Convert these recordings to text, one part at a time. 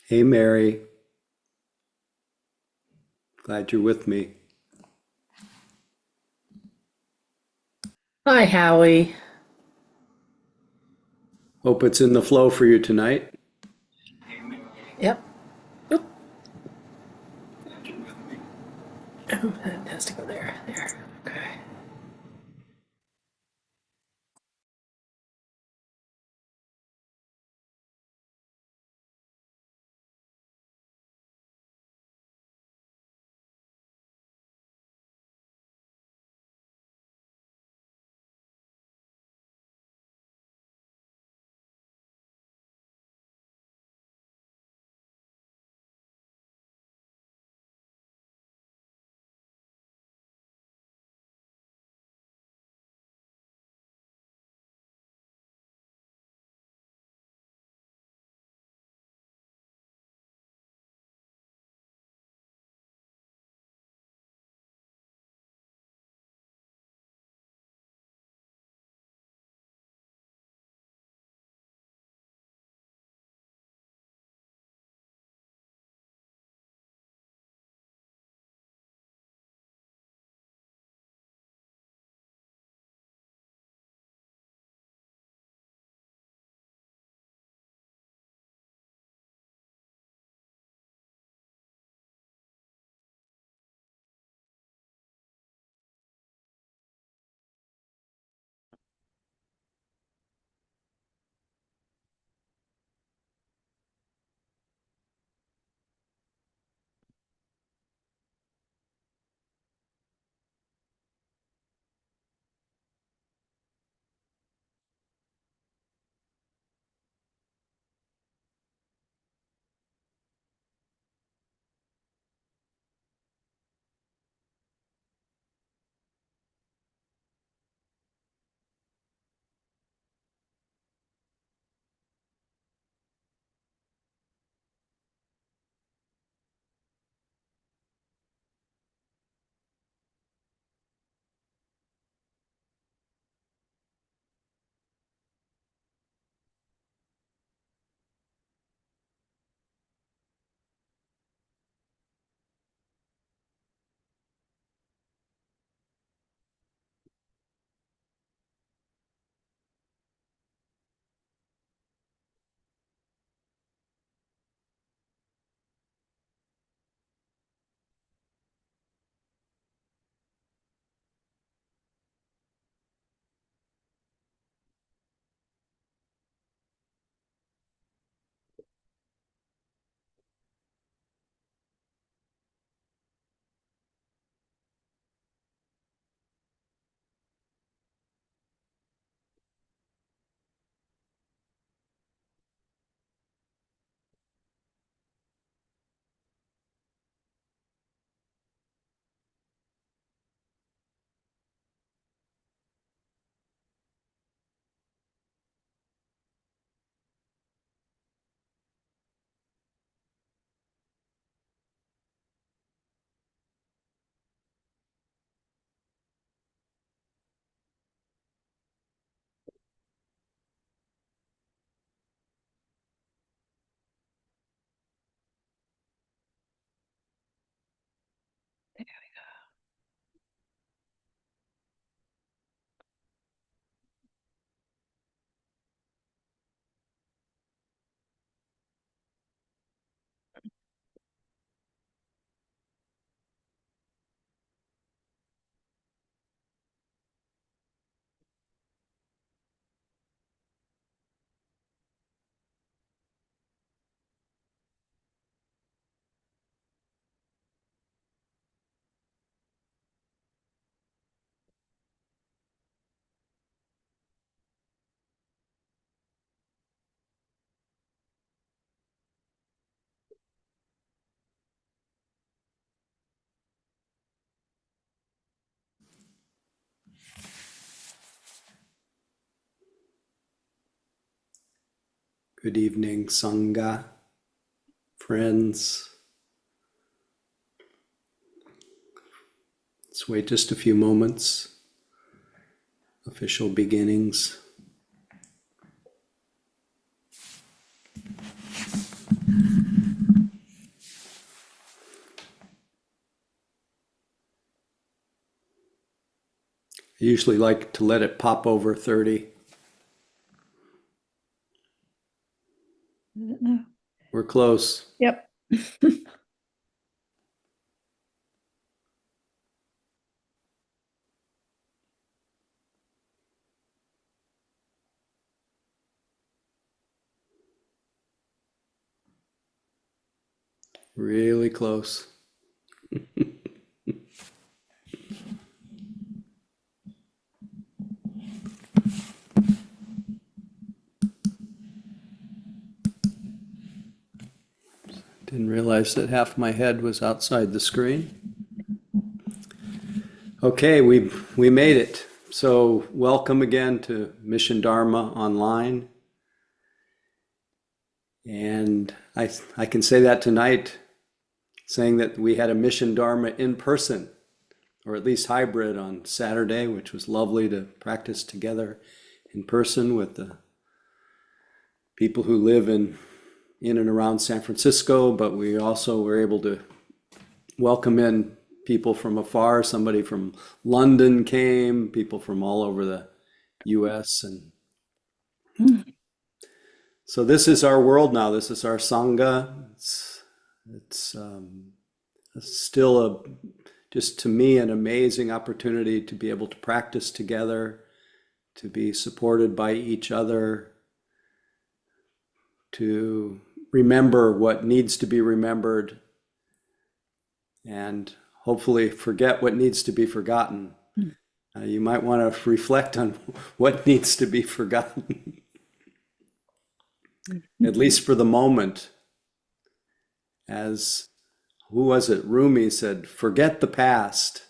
Hey Mary, glad you're with me. Hi, Howie. Hope it's in the flow for you tonight. Yep. Oop. Oh, that has to go there. There. Okay. Good evening, Sangha, friends. Let's wait just a few moments. Official beginnings. I usually like to let it pop over 30. We're close. Yep. Really close. Didn't realize that half my head was outside the screen. Okay, we made it. So welcome again to Mission Dharma Online. And I can say that tonight, saying that we had a Mission Dharma in person, or at least hybrid on Saturday, which was lovely to practice together in person with the people who live in and around San Francisco, but we also were able to welcome in people from afar. Somebody from London came, people from all over the US. And so this is our world now. This is our Sangha. It's still just to me, an amazing opportunity to be able to practice together, to be supported by each other, to remember what needs to be remembered, and hopefully forget what needs to be forgotten. You might want to reflect on what needs to be forgotten, at least for the moment. As, who was it? Rumi said, forget the past,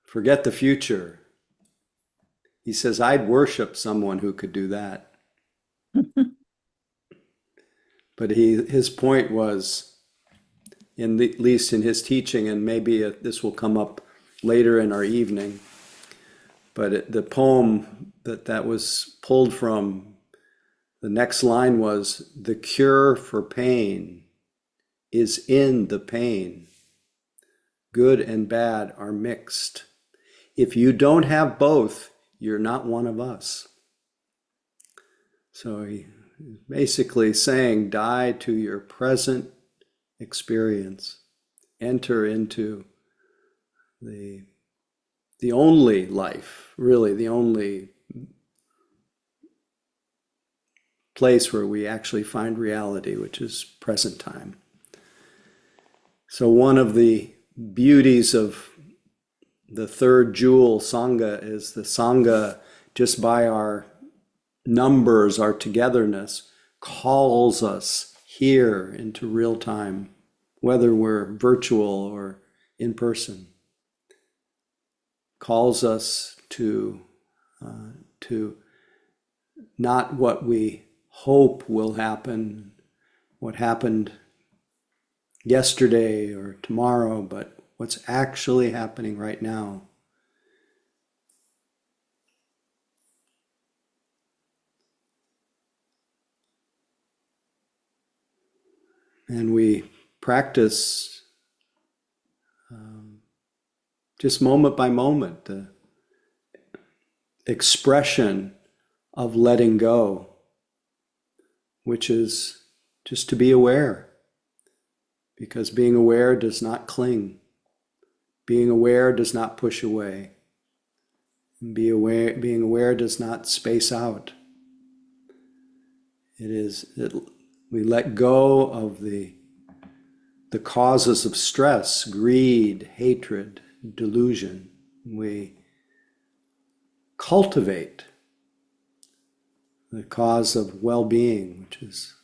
forget the future. He says, I'd worship someone who could do that. But his point was, at least in his teaching, and maybe this will come up later in our evening, but the poem that was pulled from, the next line was, the cure for pain is in the pain. Good and bad are mixed. If you don't have both, you're not one of us. So he basically saying, die to your present experience. Enter into the only life, really the only place where we actually find reality, which is present time. So one of the beauties of the third jewel, Sangha, is the Sangha, just by our numbers, our togetherness, calls us here into real time, whether we're virtual or in person. Calls us to not what we hope will happen, what happened yesterday or tomorrow, but what's actually happening right now. And we practice just moment by moment, the expression of letting go, which is just to be aware, because being aware does not cling. Being aware does not push away. Being aware does not space out. We let go of the causes of stress, greed, hatred, delusion. We cultivate the cause of well-being, which is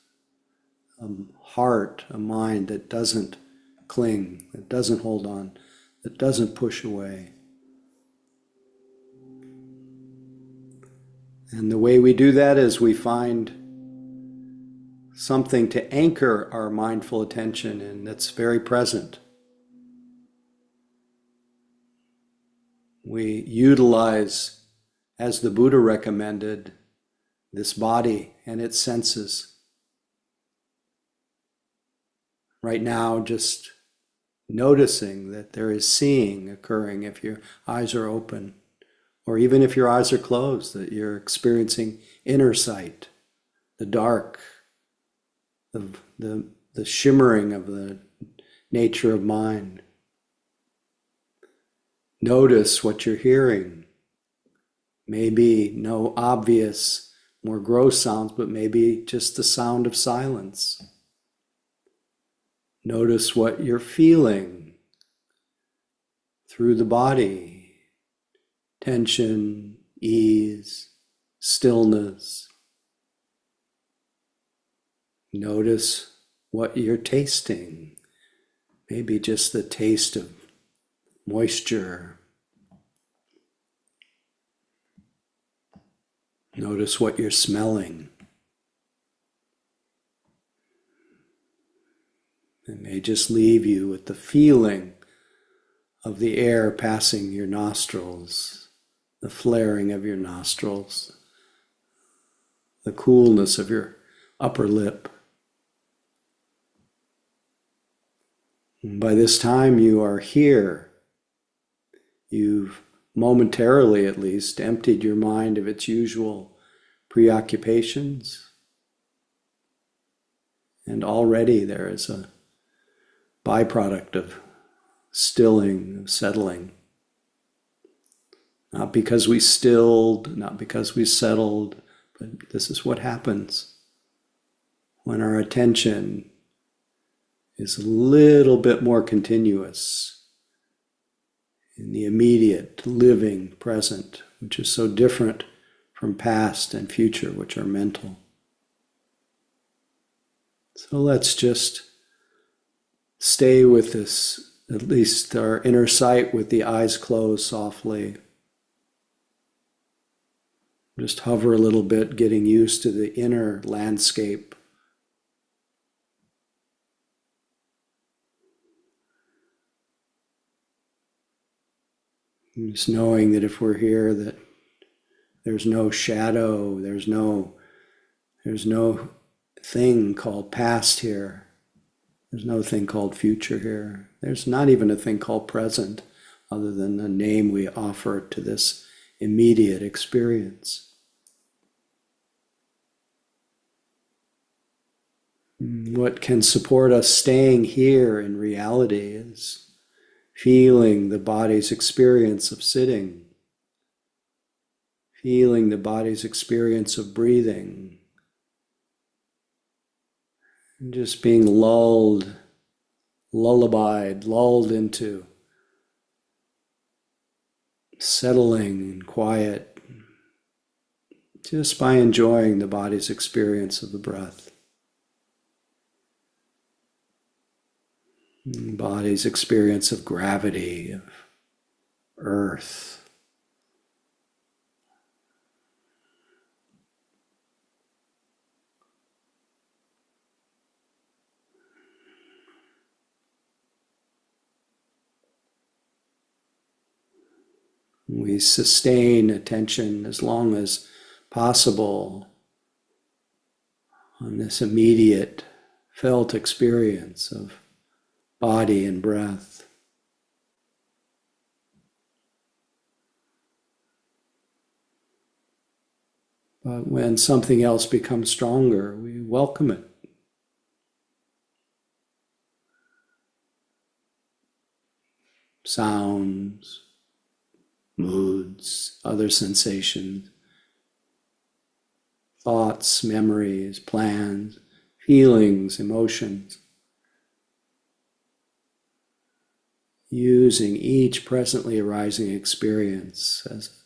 a heart, a mind that doesn't cling, that doesn't hold on, that doesn't push away. And the way we do that is we find something to anchor our mindful attention in that's very present. We utilize, as the Buddha recommended, this body and its senses. Right now, just noticing that there is seeing occurring if your eyes are open, or even if your eyes are closed, that you're experiencing inner sight, the dark, the shimmering of the nature of mind. Notice what you're hearing. Maybe no obvious, more gross sounds, but maybe just the sound of silence. Notice what you're feeling through the body. Tension, ease, stillness. Notice what you're tasting. Maybe just the taste of moisture. Notice what you're smelling. It may just leave you with the feeling of the air passing your nostrils, the flaring of your nostrils, the coolness of your upper lip. And by this time you are here. You've momentarily at least emptied your mind of its usual preoccupations. And already there is a byproduct of stilling, of settling. Not because we stilled, not because we settled, but this is what happens when our attention is a little bit more continuous in the immediate, living present, which is so different from past and future, which are mental. So let's just stay with this, at least our inner sight with the eyes closed softly. Just hover a little bit, getting used to the inner landscape. Just knowing that if we're here, that there's no shadow, there's no thing called past here. There's no thing called future here. There's not even a thing called present, other than the name we offer to this immediate experience. What can support us staying here in reality is feeling the body's experience of sitting, feeling the body's experience of breathing, and just being lulled into settling and quiet, just by enjoying the body's experience of the breath. Body's experience of gravity, of earth. We sustain attention as long as possible on this immediate felt experience of body and breath. But when something else becomes stronger, we welcome it. Sounds, moods, other sensations, thoughts, memories, plans, feelings, emotions. Using each presently arising experience as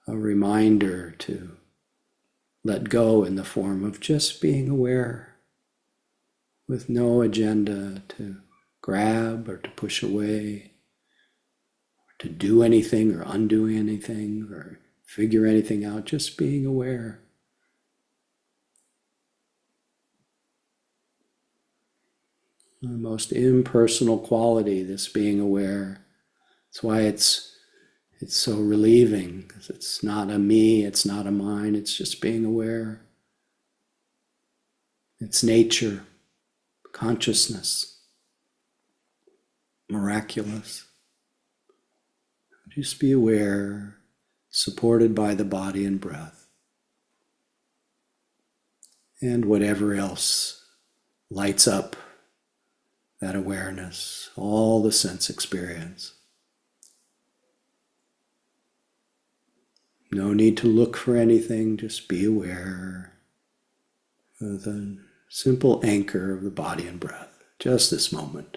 a reminder to let go in the form of just being aware, with no agenda to grab or to push away, or to do anything or undo anything or figure anything out, just being aware. The most impersonal quality, this being aware. That's why it's so relieving, because it's not a me, it's not a mine, it's just being aware. It's nature, consciousness. miraculous. Just be aware, supported by the body and breath, and whatever else lights up that awareness, all the sense experience. No need to look for anything, just be aware of the simple anchor of the body and breath, just this moment.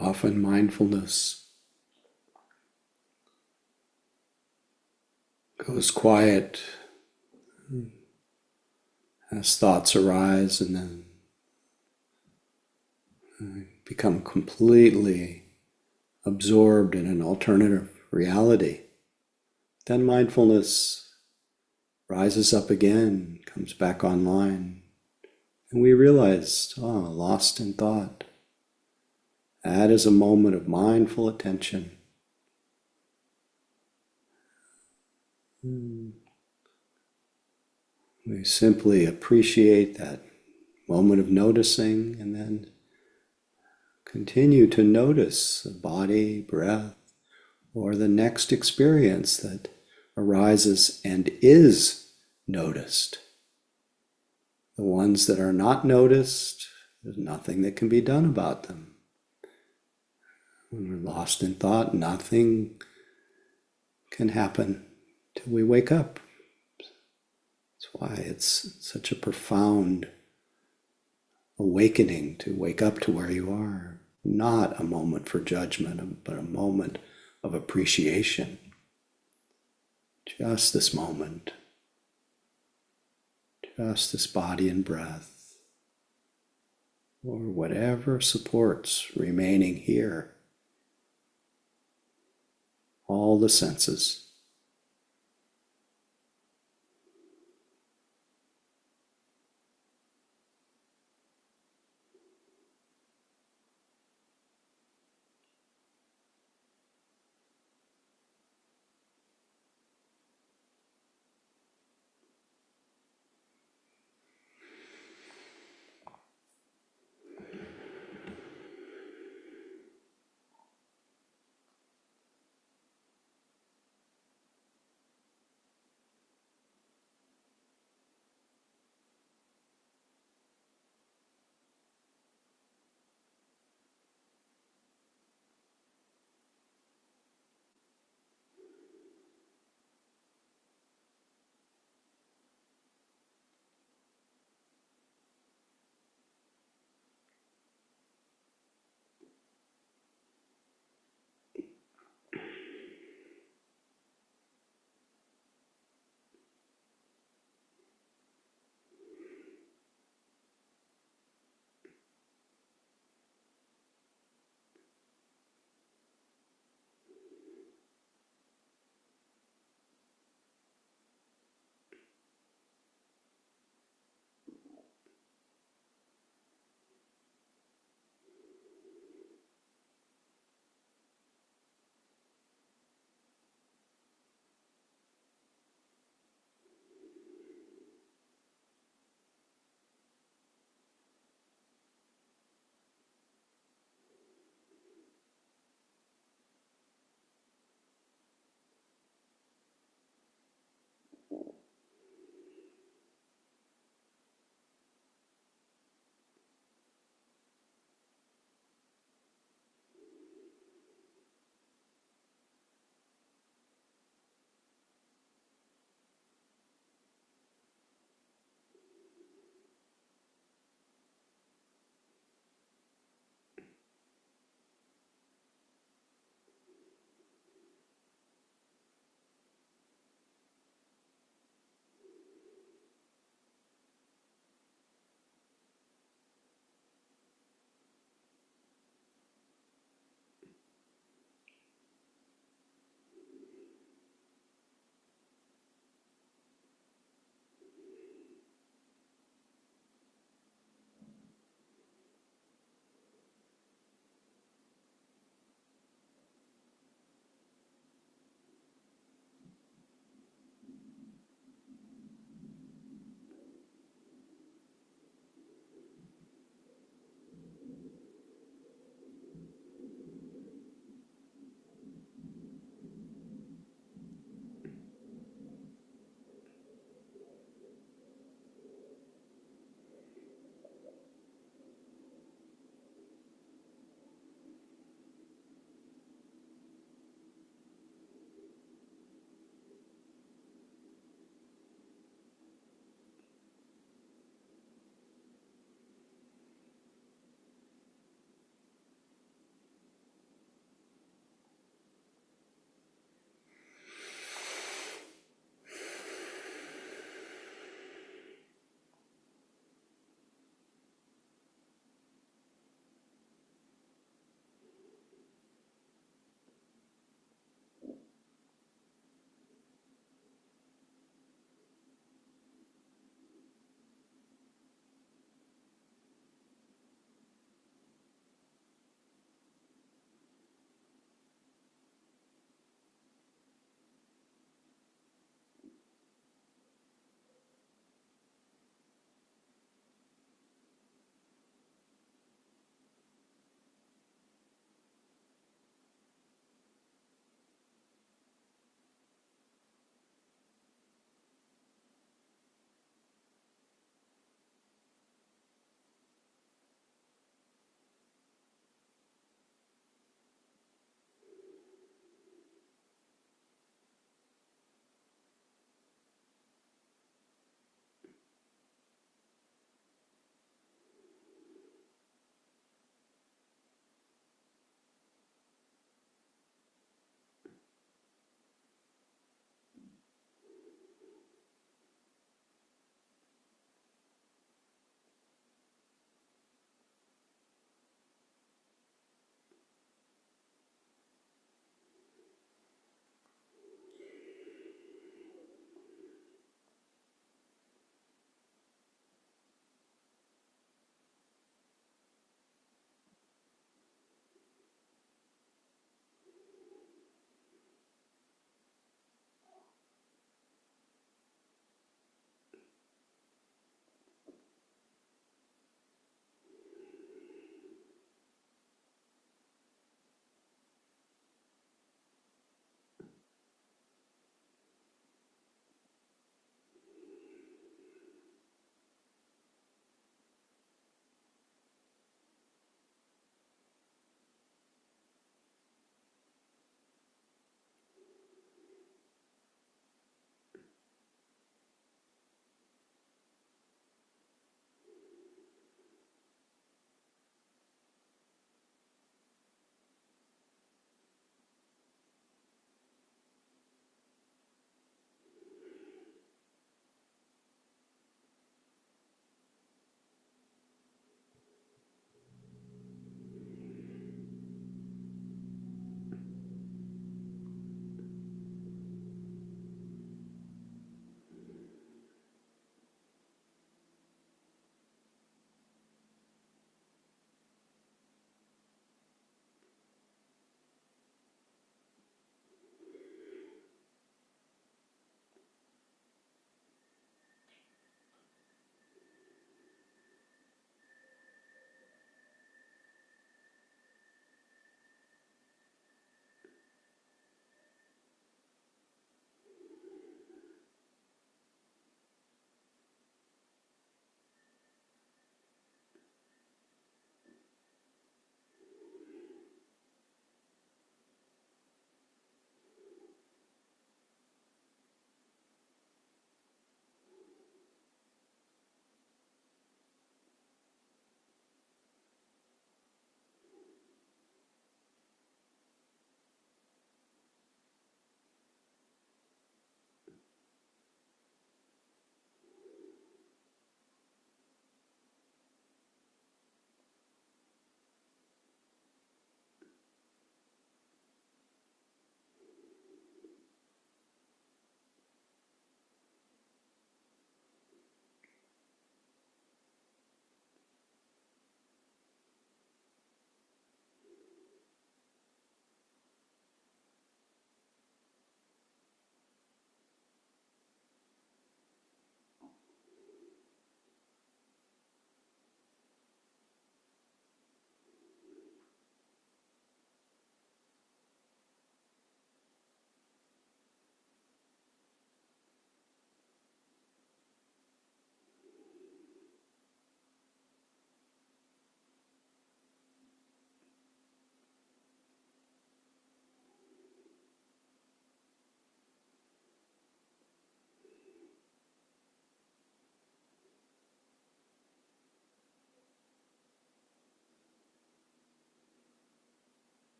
Often mindfulness goes quiet as thoughts arise and then become completely absorbed in an alternative reality. Then mindfulness rises up again, comes back online, and we realize, lost in thought. That is a moment of mindful attention. We simply appreciate that moment of noticing and then continue to notice the body, breath, or the next experience that arises and is noticed. The ones that are not noticed, there's nothing that can be done about them. When we're lost in thought, nothing can happen till we wake up. That's why it's such a profound awakening to wake up to where you are. Not a moment for judgment, but a moment of appreciation. Just this moment. Just this body and breath. Or whatever supports remaining here. All the senses.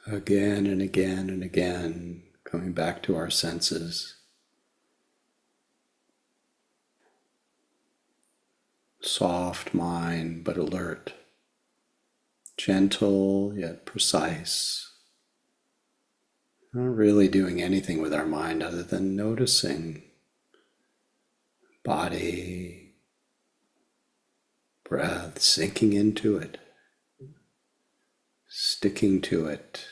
again and again and again, coming back to our senses. Soft mind, but alert. Gentle, yet precise. Not really doing anything with our mind other than noticing body, breath, sinking into it, sticking to it,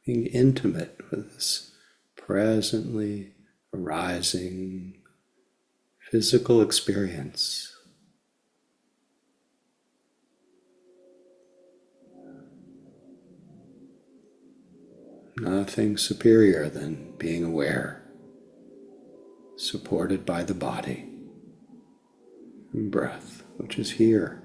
being intimate with this presently arising physical experience. Nothing superior than being aware, supported by the body and breath, which is here.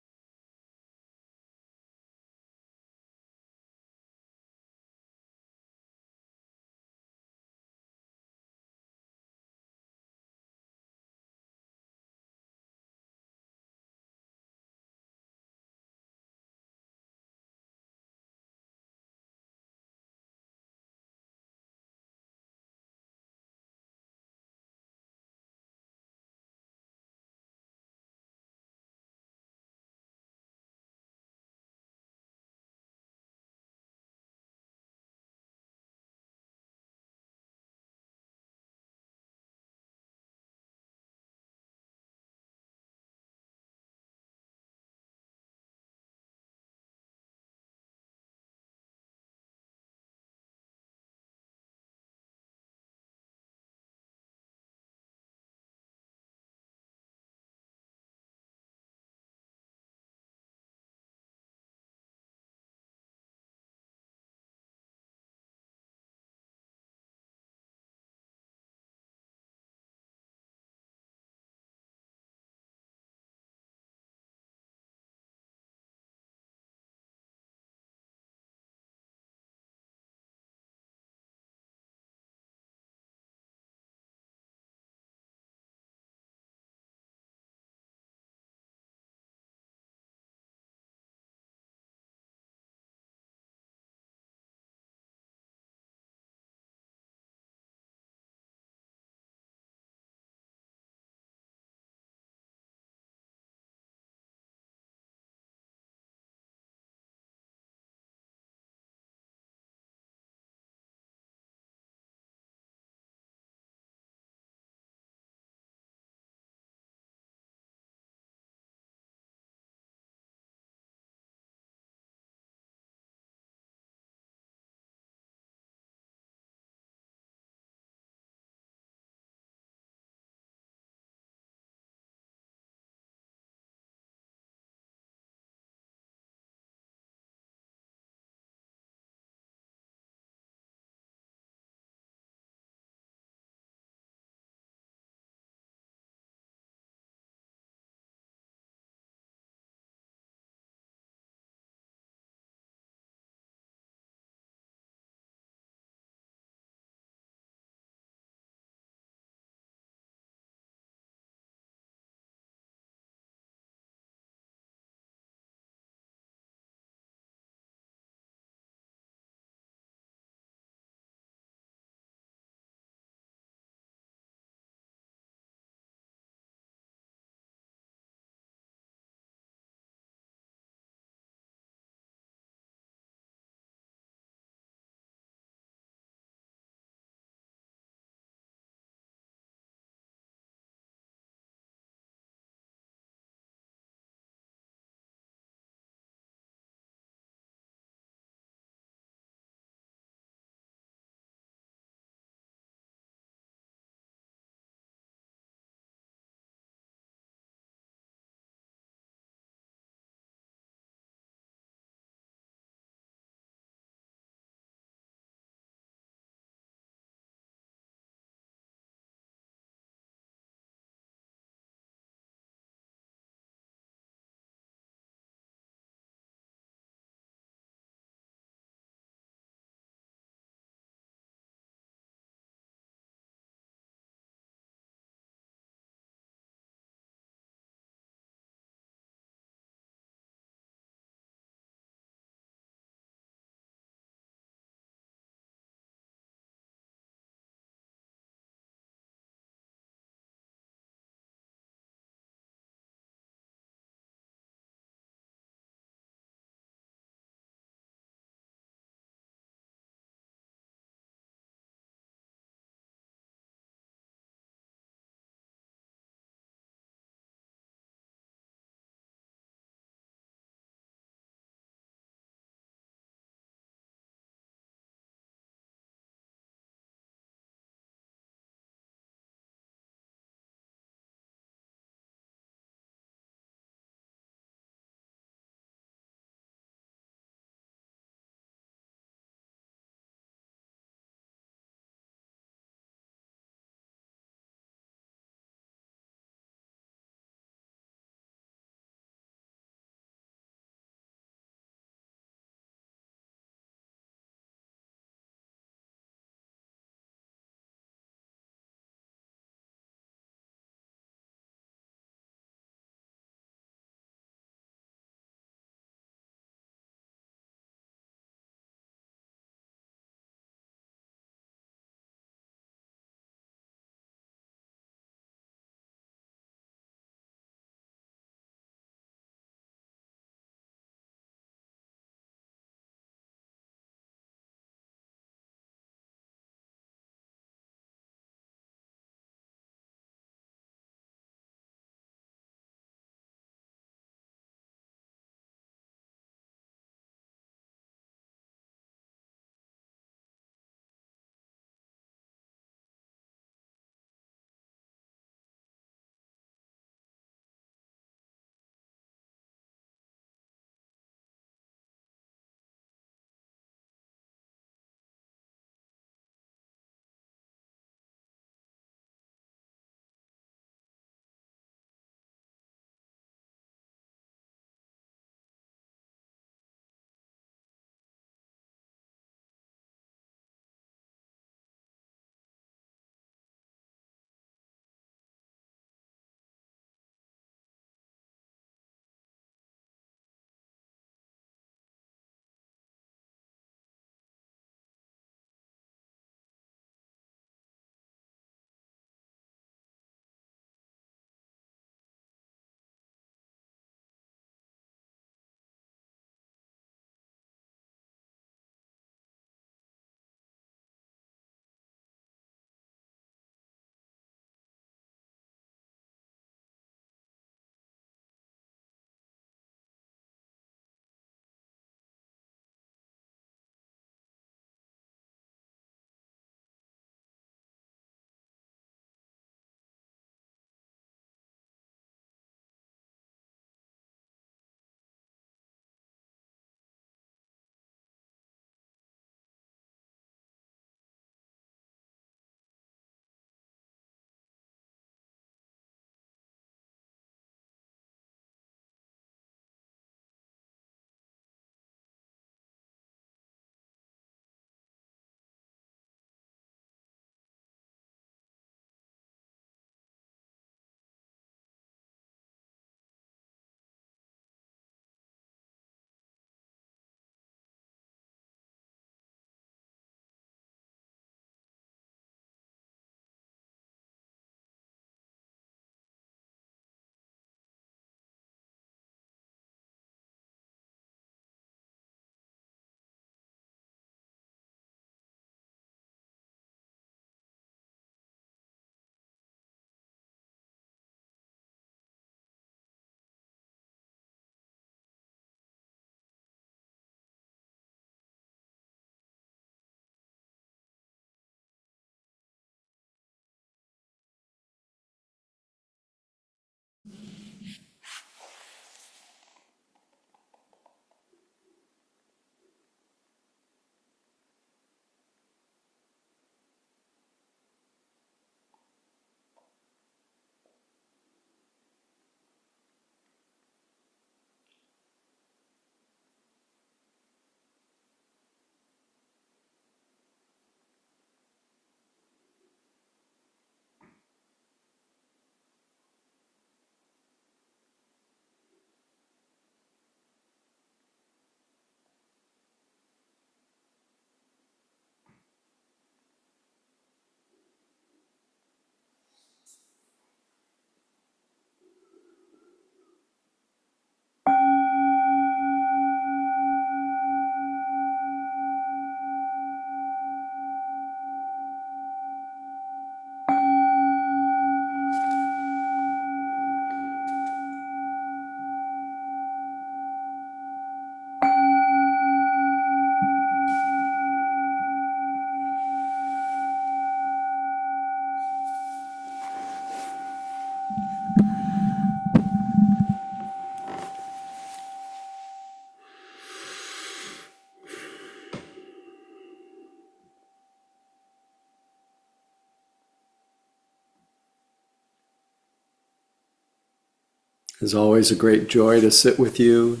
It's always a great joy to sit with you,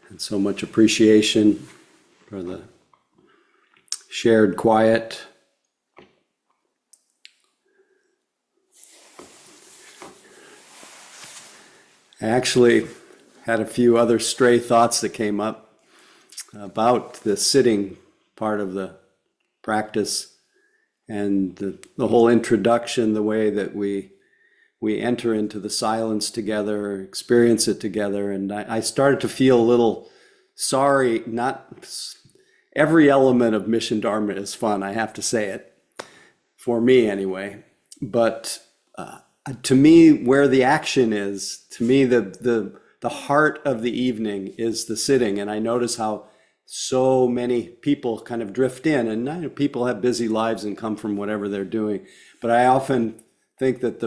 and so much appreciation for the shared quiet. I actually had a few other stray thoughts that came up about the sitting part of the practice and the whole introduction, the way that we enter into the silence together, experience it together. And I started to feel a little sorry. Not every element of Mission Dharma is fun, I have to say it, for me anyway. But to me, where the action is, to me, the heart of the evening is the sitting. And I notice how so many people kind of drift in, and I know people have busy lives and come from whatever they're doing. But I often think that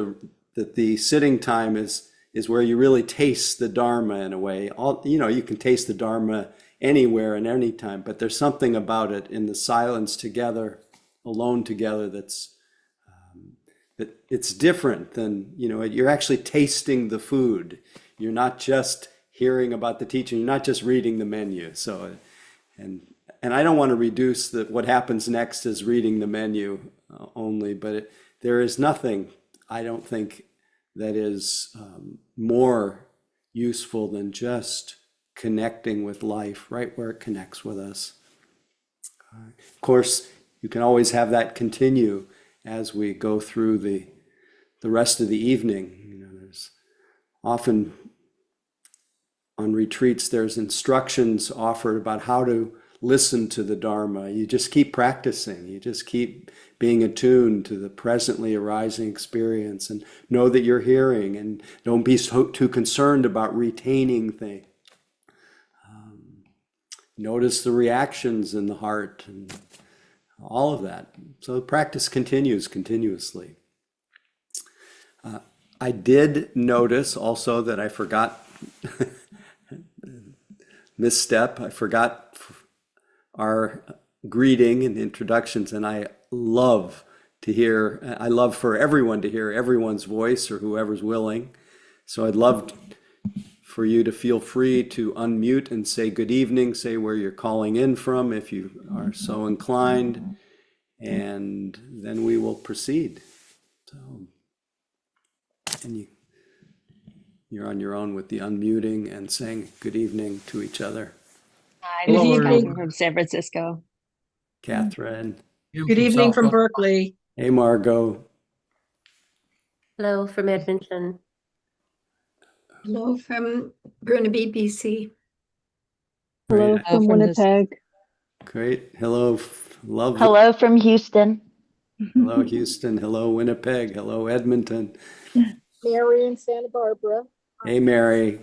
the sitting time is where you really taste the Dharma in a way. You can taste the Dharma anywhere and anytime, but there's something about it in the silence together, alone together, that it's different than, you're actually tasting the food. You're not just hearing about the teaching, you're not just reading the menu. So, and I don't want to reduce what happens next as reading the menu only, but there is nothing, I don't think, that is more useful than just connecting with life right where it connects with us. Of course, you can always have that continue as we go through the rest of the evening. There's often on retreats, there's instructions offered about how to listen to the Dharma. You just keep practicing. You just keep being attuned to the presently arising experience and know that you're hearing, and don't be too concerned about retaining things. Notice the reactions in the heart and all of that. So the practice continues continuously. I did notice also that I forgot, misstep, I forgot our greeting and introductions, and I love for everyone to hear everyone's voice, or whoever's willing. So I'd love for you to feel free to unmute and say good evening, say where you're calling in from if you are so inclined, and then we will proceed. So, and you're on your own with the unmuting and saying good evening to each other. Hi, Good this is evening. Catherine from San Francisco. Catherine. Good evening from Berkeley. Hey, Margot. Hello from Edmonton. Hello from Burnaby, BC. Hello Great. from Winnipeg. Great. Hello. Lovely. Hello from Houston. Hello, Houston. Hello, Winnipeg. Hello, Edmonton. Mary in Santa Barbara. Hey, Mary.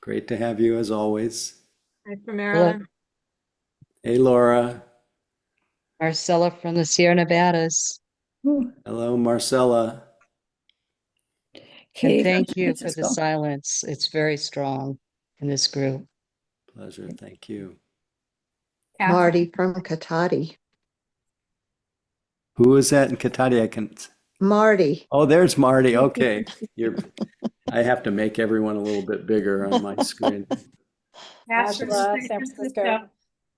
Great to have you as always. Hi from Maryland. Hey, Laura. Marcella from the Sierra Nevadas. Hello, Marcella. And thank you for the silence. It's very strong in this group. Pleasure. Thank you. Marty from Katati. Who is that in Katati? Marty. Oh, there's Marty. Okay. I have to make everyone a little bit bigger on my screen. Angela, San Francisco.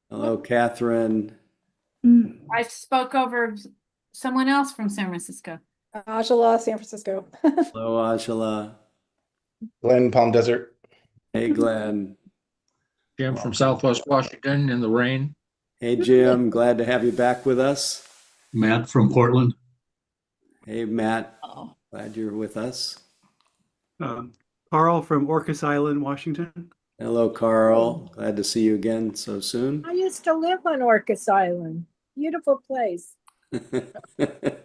Hello, Catherine. I spoke over someone else from San Francisco. Angela, San Francisco. Hello, Angela. Glen, Palm Desert. Hey, Glenn. Jim from Southwest Washington in the rain. Hey, Jim. Glad to have you back with us. Matt from Portland. Hey, Matt. Glad you're with us. Carl from Orcas Island, Washington. Hello, Carl. Glad to see you again so soon. I used to live on Orcas Island. Beautiful place.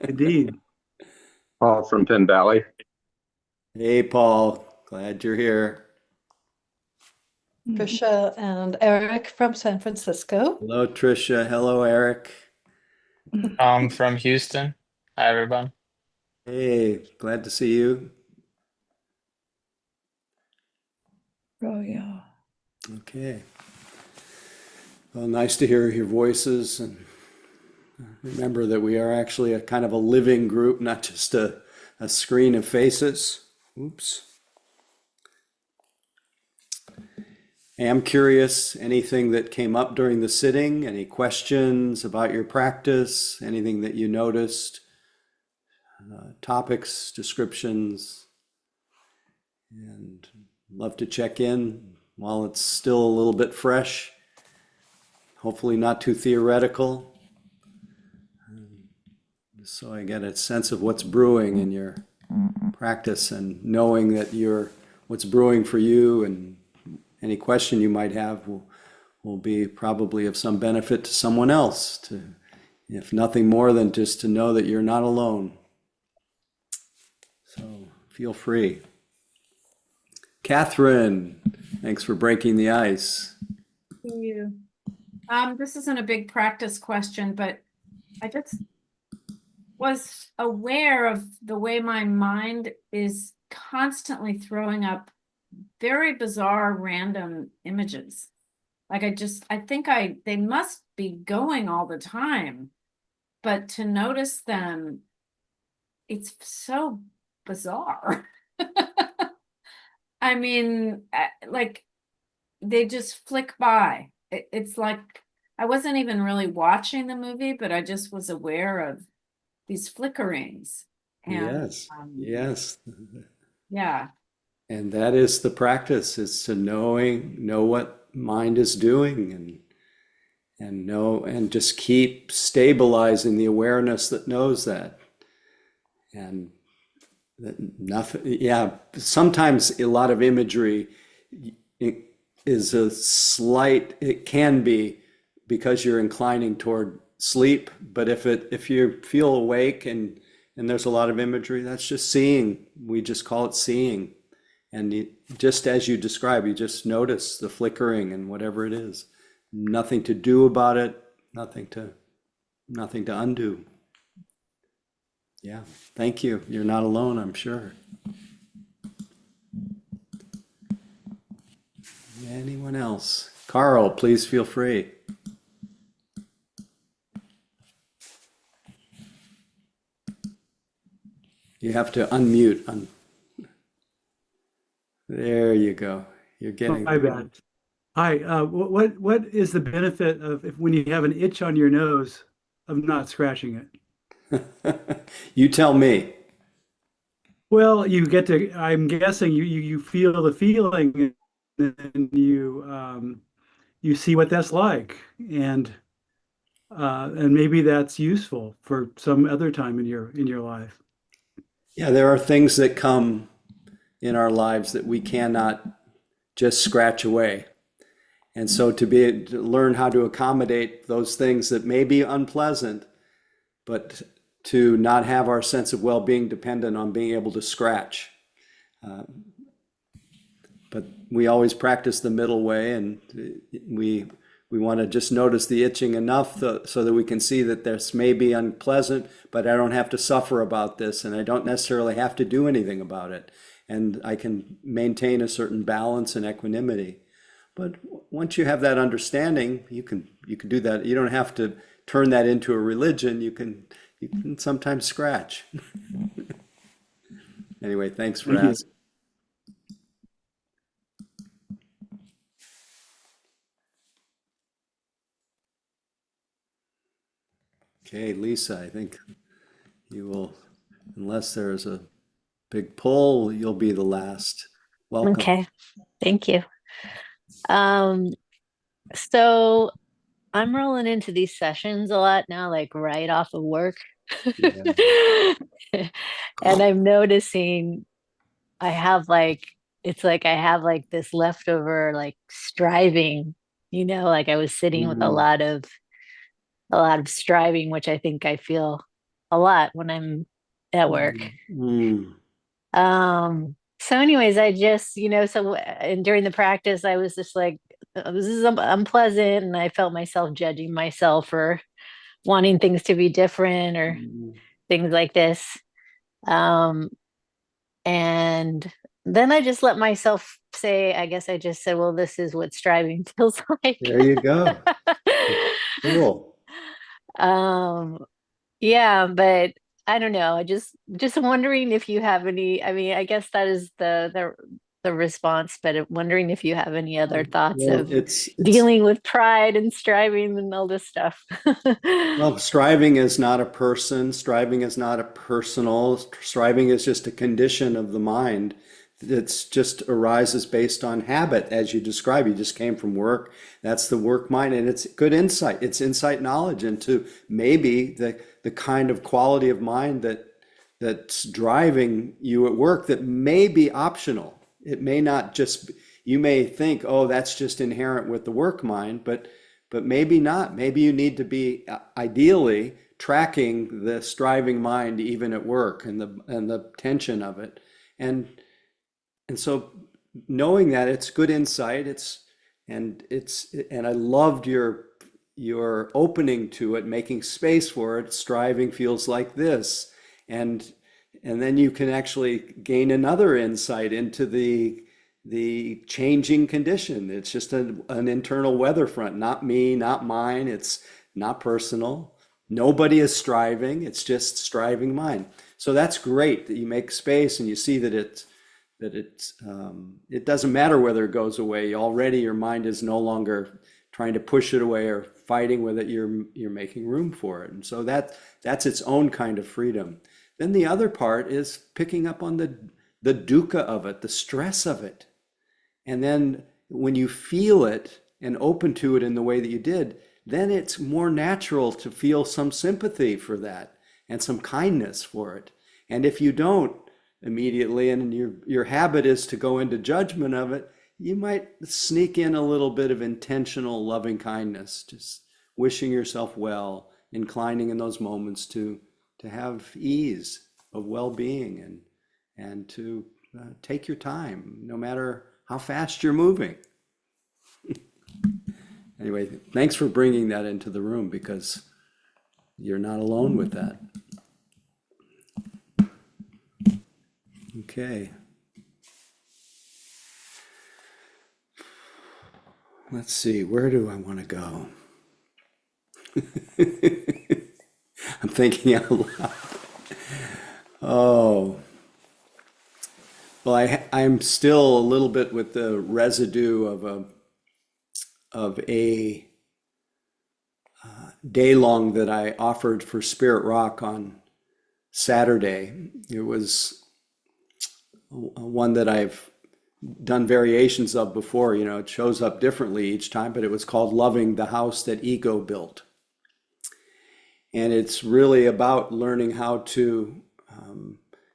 Indeed. Paul from Penn Valley. Hey, Paul. Glad you're here. Trisha and Eric from San Francisco. Hello, Trisha. Hello, Eric. From Houston. Hi, everyone. Hey, glad to see you. Oh, yeah. Okay. Well, nice to hear your voices, and remember that we are actually a kind of a living group, not just a screen of faces. Oops. I am curious, anything that came up during the sitting, any questions about your practice, anything that you noticed, topics, descriptions, and love to check in while it's still a little bit fresh, hopefully not too theoretical, so I get a sense of what's brewing in your practice and knowing that what's brewing for you and any question you might have will be probably of some benefit to someone else, if nothing more than just to know that you're not alone. So feel free. Catherine, thanks for breaking the ice. Thank you. This isn't a big practice question, but I just was aware of the way my mind is constantly throwing up very bizarre random images. Like I think they must be going all the time, but to notice them, it's so bizarre. I mean, like they just flick by. It's like I wasn't even really watching the movie, but I just was aware of these flickerings. And Yes. yeah. And that is the practice, is to know what mind is doing and know and just keep stabilizing the awareness that knows that. And that nothing, sometimes a lot of imagery is it can be because you're inclining toward sleep, but if you feel awake and there's a lot of imagery, that's just seeing. We just call it seeing. And just as you describe, you just notice the flickering and whatever it is. Nothing to do about it, nothing to undo. Yeah, thank you. You're not alone, I'm sure. Anyone else? Carl, please feel free. You have to unmute. There you go. You're getting. My bad. Hi. What is the benefit of when you have an itch on your nose of not scratching it? You tell me. Well, you get to. I'm guessing you feel the feeling, and you see what that's like, and maybe that's useful for some other time in your life. Yeah, there are things that come in our lives that we cannot just scratch away. And so to learn how to accommodate those things that may be unpleasant, but to not have our sense of well-being dependent on being able to scratch. But we always practice the middle way, and we want to just notice the itching enough so that we can see that this may be unpleasant, but I don't have to suffer about this, and I don't necessarily have to do anything about it. And I can maintain a certain balance and equanimity. But once you have that understanding, you can do that. You don't have to turn that into a religion. You can sometimes scratch. Anyway, thanks for asking. Okay, Lisa, I think you will, unless there's a big pull, you'll be the last. Welcome. Okay, thank you. So I'm rolling into these sessions a lot now, like right off of work. Yeah. And I'm noticing it's like I have like this leftover like striving, like I was sitting with a lot of striving, which I think I feel a lot when I'm at work. So anyways, I just, and during the practice, I was just like, this is unpleasant. And I felt myself judging myself for wanting things to be different or things like this. And then I just let myself say, I guess I just said, well, this is what striving feels like. There you go. Cool. Yeah, but I don't know. I just wondering if you have any, I mean, I guess that is the the response, but I'm wondering if you have any other thoughts Well, of it's dealing with pride and striving and all this stuff. well, striving is not a person. Striving is not a personal. Striving is just a condition of the mind. It's just arises based on habit, as you describe. You just came from work. That's the work mind, and it's good insight. It's insight knowledge into maybe the kind of quality of mind that's driving you at work that may be optional. It may not just, you may think, oh, that's just inherent with the work mind, but maybe not. Maybe you need to be ideally tracking the striving mind even at work and the tension of it. And so knowing that, it's good insight, and I loved your opening to it, making space for it. Striving feels like this. And then you can actually gain another insight into the changing condition. It's just an internal weather front, not me, not mine. It's not personal. Nobody is striving. It's just striving mind. So that's great that you make space and you see that it doesn't matter whether it goes away. Already your mind is no longer trying to push it away or fighting with it. You're making room for it. And so that's its own kind of freedom. Then the other part is picking up on the dukkha of it, the stress of it. And then when you feel it and open to it in the way that you did, then it's more natural to feel some sympathy for that and some kindness for it. And if you don't immediately, and your habit is to go into judgment of it, you might sneak in a little bit of intentional loving kindness, just wishing yourself well, inclining in those moments to have ease of well-being and to take your time, no matter how fast you're moving. Anyway, thanks for bringing that into the room, because you're not alone with that. Okay. Let's see, where do I want to go? I'm thinking out loud. Oh. Well, I'm still a little bit with the residue of a day long that I offered for Spirit Rock on Saturday. It was one that I've done variations of before. It shows up differently each time, but it was called Loving the House That Ego Built. And it's really about learning how to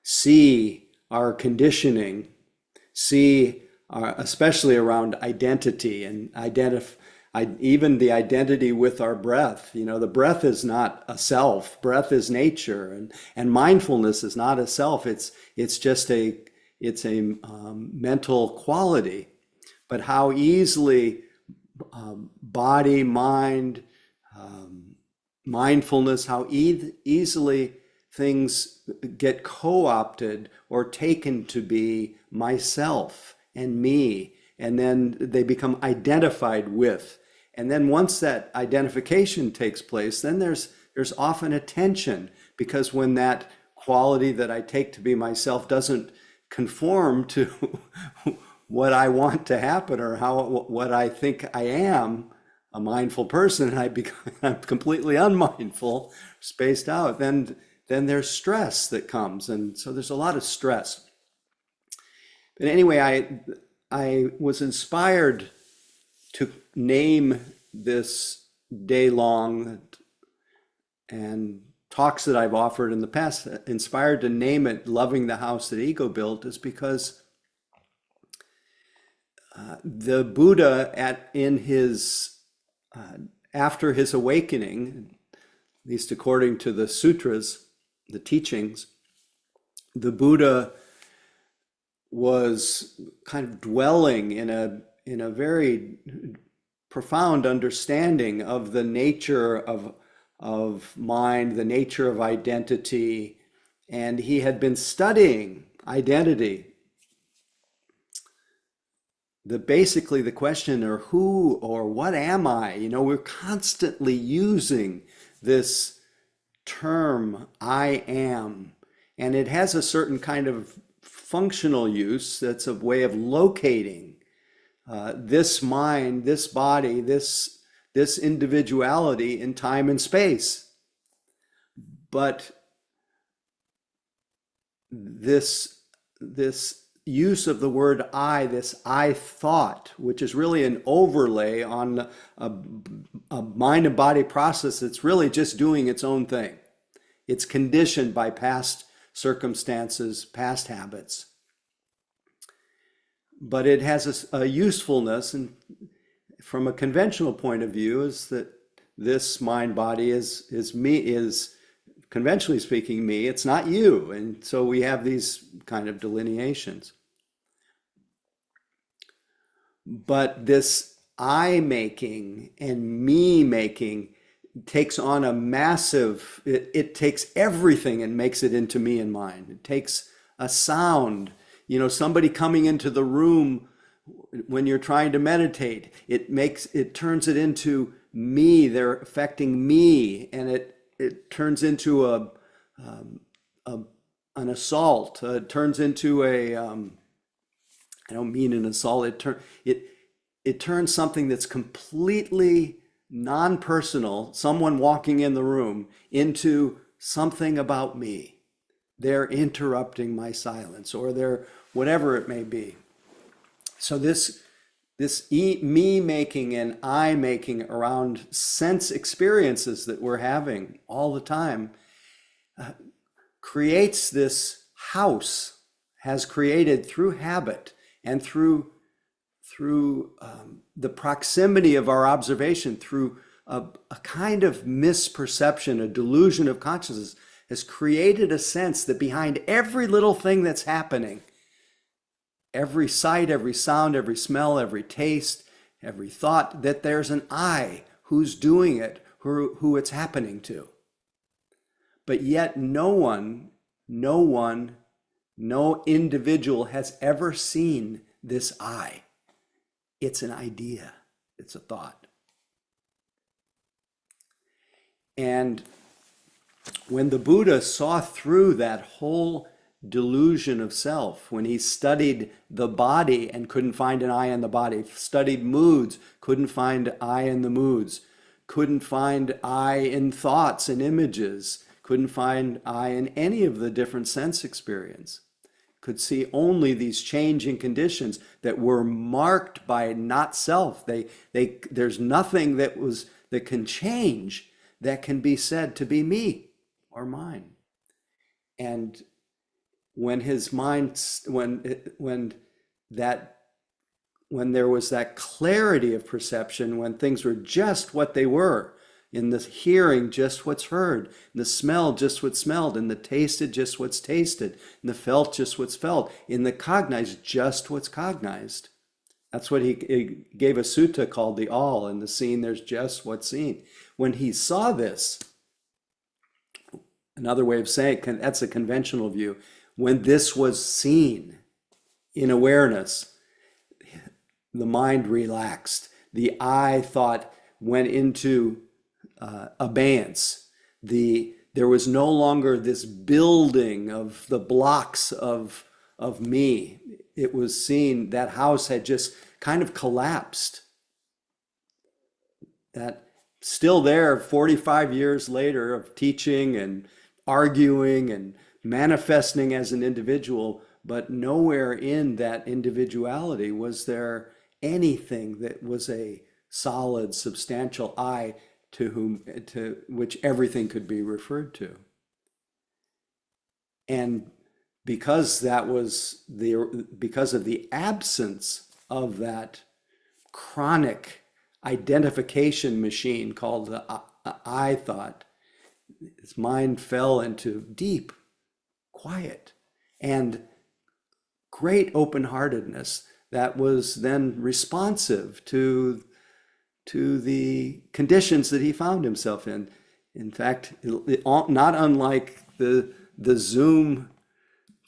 see our conditioning, especially around identity and even the identity with our breath. The breath is not a self. Breath is nature, and mindfulness is not a self. It's just a mental quality. But how easily body, mind, mindfulness, how easily things get co-opted or taken to be myself and me, and then they become identified with. And then once that identification takes place, then there's often a tension, because when that quality that I take to be myself doesn't conform to what I want to happen or what I think I am, a mindful person, and I'm completely unmindful, spaced out, then there's stress that comes. And so there's a lot of stress. But anyway, I was inspired to name this day long, and talks that I've offered in the past, inspired to name it Loving the House That Ego Built, is because the Buddha after his awakening, at least according to the sutras, the teachings, the Buddha was kind of dwelling in a very profound understanding of the nature of mind, the nature of identity, and he had been studying identity. Basically the question, or who or what am I? We're constantly using this term, I am, and it has a certain kind of functional use. That's a way of locating this mind, this body, this individuality in time and space. But this use of the word I, this I thought, which is really an overlay on a mind and body process that's really just doing its own thing. It's conditioned by past circumstances, past habits. But it has a usefulness, and from a conventional point of view, is that this mind body is me, is conventionally speaking me, it's not you. And so we have these kind of delineations. But this I making and me making takes on a massive, it takes everything and makes it into me and mine. It takes a sound, somebody coming into the room when you're trying to meditate, it turns it into me, they're affecting me, and it turns into an assault. It turns into I don't mean an assault. It turns something that's completely non-personal, someone walking in the room, into something about me. They're interrupting my silence, or they're whatever it may be. So this me making and I making around sense experiences that we're having all the time creates this house, has created through habit and through the proximity of our observation, through a kind of misperception, a delusion of consciousness, has created a sense that behind every little thing that's happening, every sight, every sound, every smell, every taste, every thought, that there's an I who's doing it, who it's happening to. But yet no individual has ever seen this I. It's an idea. It's a thought. And when the Buddha saw through that whole delusion of self, when he studied the body and couldn't find an I in the body, studied moods, couldn't find I in the moods, couldn't find I in thoughts and images, couldn't find I in any of the different sense experience, could see only these changing conditions that were marked by not self. There's nothing that can change that can be said to be me or mine. And when his mind, when there was that clarity of perception, when things were just what they were, in the hearing just what's heard, in the smell just what's smelled, in the tasted just what's tasted, in the felt just what's felt, in the cognized just what's cognized. That's what he gave a sutta called the all. In the seen, there's just what's seen. When he saw this, another way of saying it, that's a conventional view, when this was seen in awareness, the mind relaxed. The I thought went into abeyance. There was no longer this building of the blocks of me. It was seen, that house had just kind of collapsed. That still there 45 years later of teaching and arguing and manifesting as an individual, but nowhere in that individuality was there anything that was a solid, substantial I to which everything could be referred to. And because of the absence of that chronic identification machine called the I thought, his mind fell into deep quiet and great open-heartedness that was then responsive to the conditions that he found himself in. In fact, not unlike the Zoom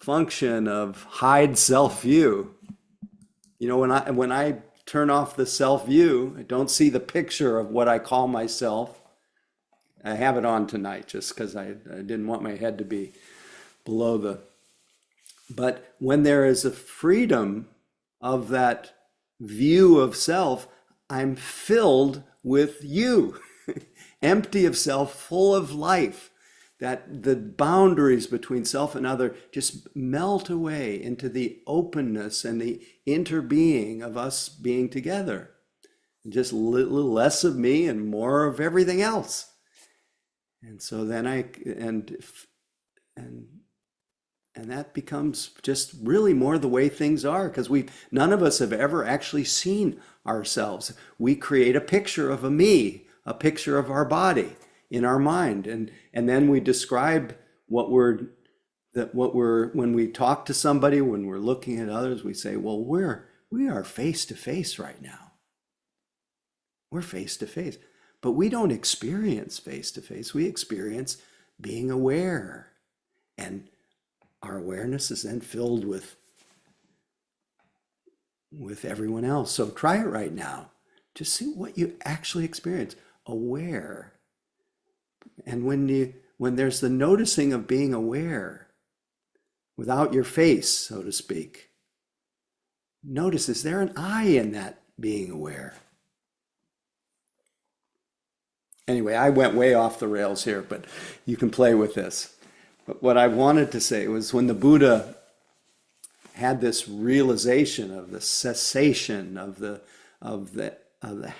function of hide self-view. When I turn off the self-view, I don't see the picture of what I call myself. I have it on tonight just because I didn't want my head to be below But when there is a freedom of that view of self, I'm filled with you, empty of self, full of life. That the boundaries between self and other just melt away into the openness and the interbeing of us being together. Just a little less of me and more of everything else. And so then and that becomes just really more the way things are, because none of us have ever actually seen ourselves. We create a picture of a me, a picture of our body in our mind, and then we describe when we talk to somebody, when we're looking at others, we say, well, we are face to face right now. We're face to face, but we don't experience face to face. We experience being aware, and our awareness is then filled with everyone else. So try it right now. Just see what you actually experience. Aware. And when there's the noticing of being aware, without your face, so to speak, notice, is there an I in that being aware? Anyway, I went way off the rails here, but you can play with this. But what I wanted to say was, when the Buddha had this realization of the cessation of the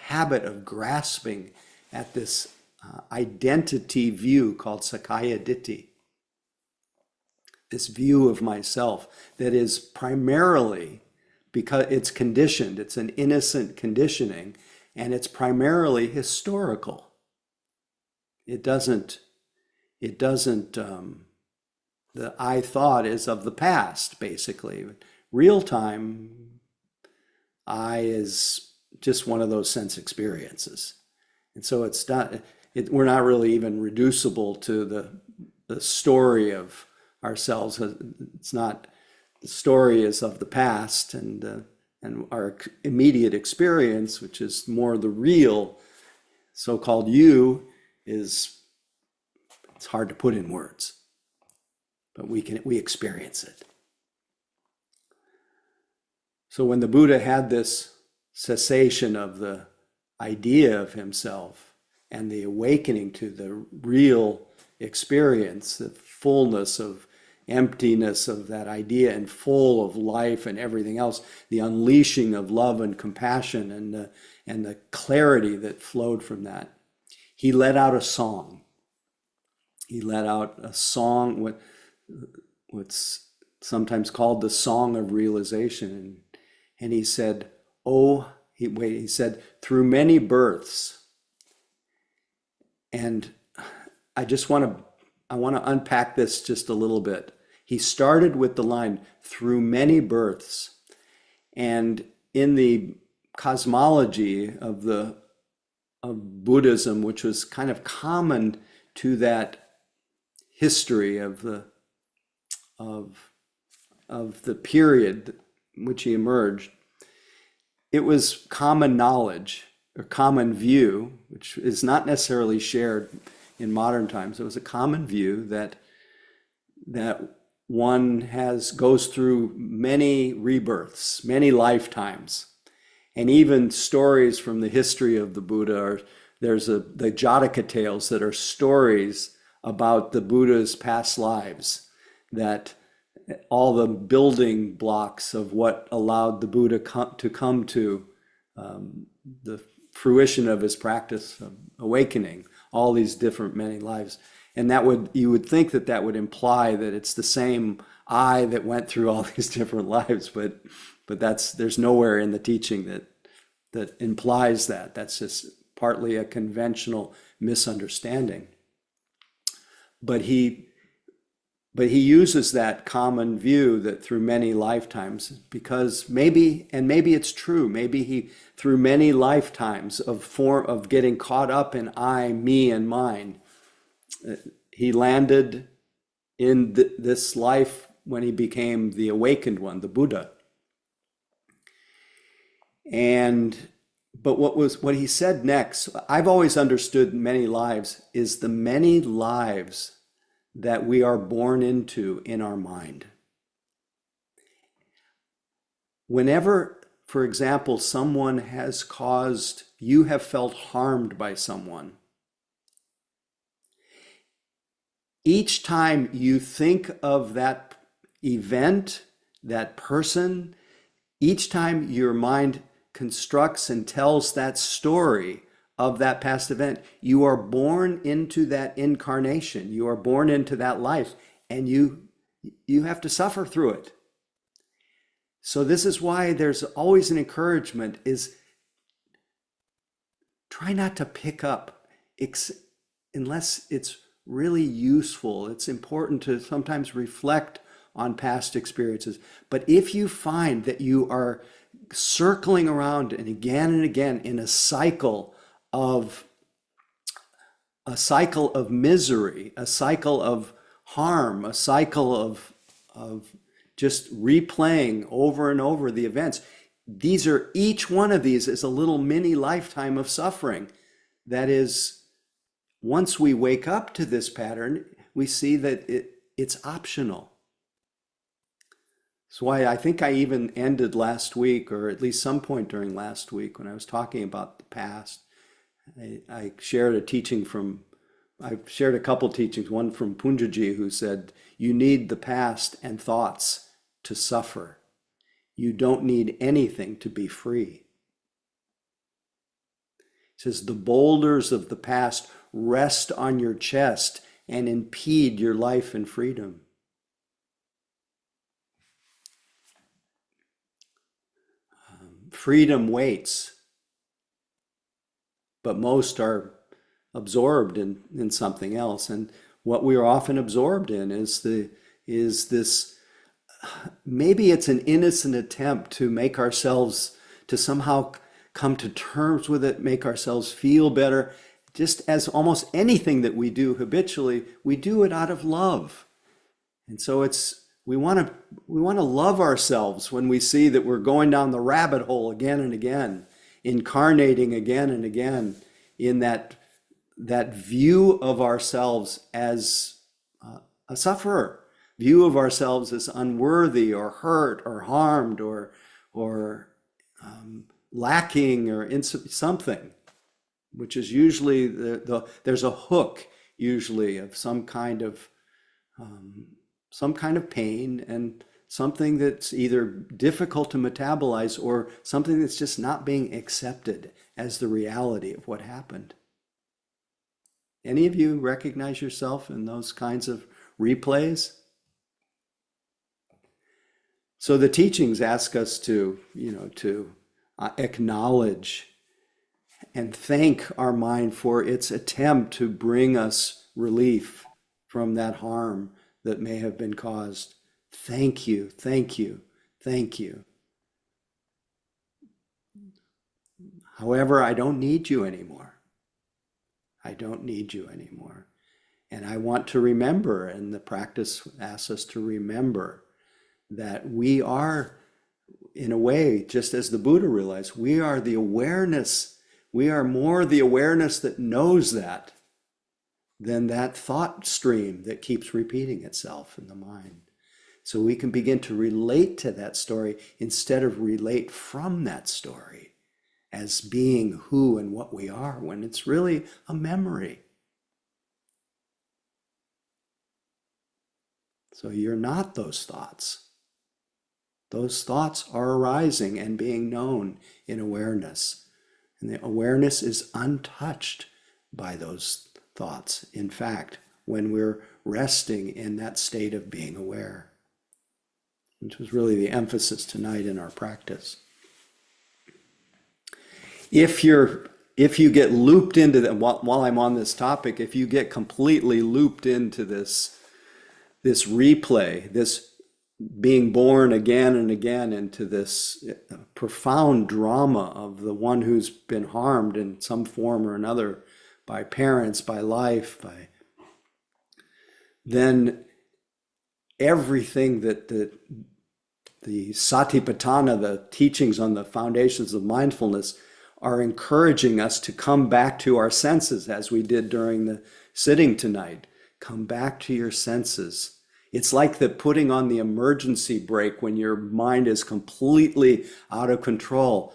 habit of grasping at this identity view called Sakkaya Ditthi, this view of myself that is primarily, because it's conditioned, it's an innocent conditioning, and it's primarily historical. It doesn't, the I thought is of the past, basically. Real time, I is just one of those sense experiences. And so it's not, we're not really even reducible to the story of ourselves. It's not, the story is of the past, and our immediate experience, which is more the real so-called you, it's hard to put in words, but we experience it. So when the Buddha had this cessation of the idea of himself and the awakening to the real experience, the fullness of emptiness of that idea and full of life and everything else, the unleashing of love and compassion and the clarity that flowed from that, he let out a song. He let out a song, what's sometimes called the song of realization. And he said, he said, through many births. And I want to unpack this just a little bit. He started with the line, through many births. And in the cosmology of Buddhism, which was kind of common to that history of the period in which he emerged, it was common knowledge or common view, which is not necessarily shared in modern times. It was a common view that one goes through many rebirths, many lifetimes. And even stories from the history of the Buddha there's the Jataka tales that are stories about the Buddha's past lives, that all the building blocks of what allowed the Buddha to come to the fruition of his practice of awakening, all these different many lives. And you would think that would imply that it's the same I that went through all these different lives, but there's nowhere in the teaching that implies that. That's just partly a conventional misunderstanding. But he uses that common view that through many lifetimes, because maybe it's true. Maybe he, through many lifetimes of getting caught up in I, me, and mine, he landed in this life when he became the awakened one, the Buddha. But what he said next, I've always understood many lives is the many lives that we are born into in our mind. whenever, for example, someone has caused, you have felt harmed by someone, each time you think of that event, that person, each time your mind constructs and tells that story of that past event, you are born into that incarnation. You are born into that life, and you have to suffer through it. So this is why there's always an encouragement is try not to pick up unless it's really useful. It's important to sometimes reflect on past experiences. But if you find that you are circling around and again in a cycle of misery, a cycle of harm, a cycle of just replaying over and over the events, each one of these is a little mini lifetime of suffering. That is, once we wake up to this pattern, we see that it's optional. That's why I think I even ended last week, or at least some point during last week, when I was talking about the past. I shared I shared a couple teachings, one from Punjaji, who said, you need the past and thoughts to suffer. You don't need anything to be free. He says, the boulders of the past rest on your chest and impede your life and freedom. Freedom waits, but most are absorbed in something else. And what we are often absorbed in is this, maybe it's an innocent attempt to make ourselves, to somehow come to terms with it, make ourselves feel better. Just as almost anything that we do habitually, we do it out of love. And so we want to love ourselves when we see that we're going down the rabbit hole again and again, incarnating again and again in that view of ourselves as a sufferer, view of ourselves as unworthy or hurt or harmed or lacking or something, which is usually there's a hook usually of some kind of pain and something that's either difficult to metabolize or something that's just not being accepted as the reality of what happened. Any of you recognize yourself in those kinds of replays? So the teachings ask us to acknowledge and thank our mind for its attempt to bring us relief from that harm that may have been caused. Thank you, thank you, thank you. However, I don't need you anymore. I don't need you anymore. And I want to remember, and the practice asks us to remember that we are, in a way, just as the Buddha realized, we are the awareness, we are more the awareness that knows that than that thought stream that keeps repeating itself in the mind. So we can begin to relate to that story instead of relate from that story as being who and what we are, when it's really a memory. So you're not those thoughts. Those thoughts are arising and being known in awareness. And the awareness is untouched by those thoughts. In fact, when we're resting in that state of being aware, which was really the emphasis tonight in our practice. If you get looped into that, while I'm on this topic, if you get completely looped into this replay, this being born again and again into this profound drama of the one who's been harmed in some form or another by parents, by life, then everything that the Satipatthana, the teachings on the foundations of mindfulness, are encouraging us to come back to our senses, as we did during the sitting tonight. Come back to your senses. It's like the putting on the emergency brake when your mind is completely out of control.